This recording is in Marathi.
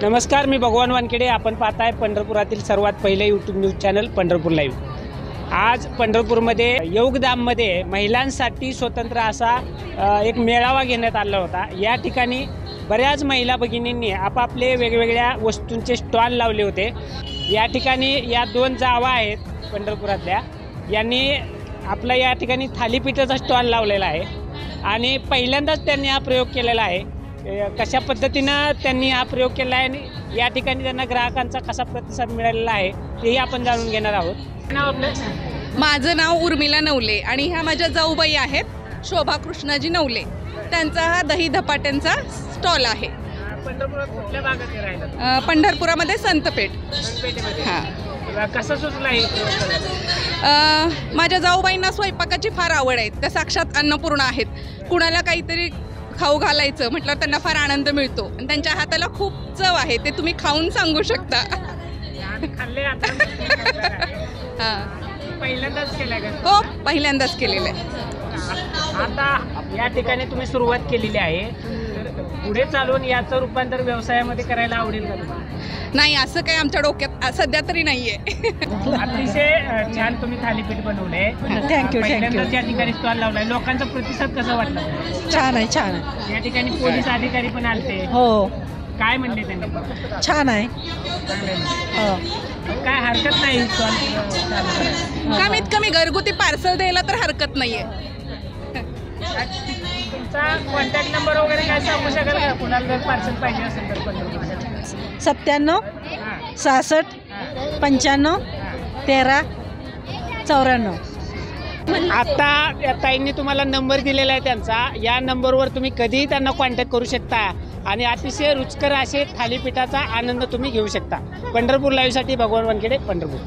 नमस्कार, मी भगवान वानखेडे. आपण पाहताय पंढरपुरातील सर्वात पहिले YouTube news channel Pandharpur live. आज पंढरपूरमध्ये योगधाममध्ये महिलांसाठी स्वतंत्र असा एक मेळावा घेण्यात आला होता. या ठिकाणी बऱ्याच महिला भगिनींनी आपापले वेगवेगळ्या वस्तूंचे स्टॉल लावले होते. या ठिकाणी या दोन जावा आहेत पंढरपुरातल्या, यांनी आपला या ठिकाणी थालीपीठाचा स्टॉल लावलेला आहे आणि पहिल्यांदाच त्यांनी हा प्रयोग केलेला आहे. कशा पद्धतीनं त्यांनी हा प्रयोग केला आहे आणि या ठिकाणी त्यांना ग्राहकांचा कसा प्रतिसाद मिळालेला आहे तेही आपण जाणून घेणार आहोत. माझं नाव उर्मिला नवले आणि ह्या माझ्या जाऊबाई आहेत शोभा कृष्णाजी नवले. त्यांचा हा दही धपाट्यांचा स्टॉल आहे. पंढरपुरात कुठल्या भागात राहिला? पंढरपुरामध्ये संतपेठ. हां, कसं सुचला हे? माझ्या जाऊबाईंना स्वयंपाकाची फार आवड आहे. त्या साक्षात अन्नपूर्णा आहेत. कुणाला काहीतरी खाऊ घालायचं म्हटलं त्यांना फार आनंद मिळतो आणि त्यांच्या हाताला खूप चव आहे. ते तुम्ही खाऊन सांगू शकता. पहिल्यांदाच केलं का? हो, पहिल्यांदाच केलेलं आहे. आता या ठिकाणी तुम्ही सुरुवात केलेली आहे, तर पुढे चालून याचं रूपांतर व्यवसायामध्ये करायला आवडेल का तुम्हाला? नाही, असं काही आमच्या डोक्यात सध्या तरी नाहीये. अतिशय छान तुम्ही थालीपीठ बनवले. थँक्यू. पहिल्यांदाच या ठिकाणी स्टॉल लावलाय. लोकांचा प्रतिसाद कसा वाटला? छान आहे, छान आहे. या ठिकाणी पोलीस अधिकारी पण आलते. हो, काय म्हणले त्यांनी? छान आहे. हो, काय हरकत नाही स्टॉल चालू करायला? कमीत कमी घरगुती पार्सल द्यायला तर हरकत नाहीये. तुमचा कॉन्टॅक्ट नंबर वगैरे काय सांगू शकाल का? कुणाला जर पार्सल पाहिजे असेल तर पंढरपूरमध्ये? 97 66 95 13 94. आता या ताईंनी तुम्हाला नंबर दिलेला आहे त्यांचा. या नंबरवर तुम्ही कधीही त्यांना कॉन्टॅक्ट करू शकता आणि अतिशय रुचकर असे थालीपीठाचा आनंद तुम्ही घेऊ शकता. पंढरपूर लाईव्हसाठी भगवान वानखेडे, पंढरपूर.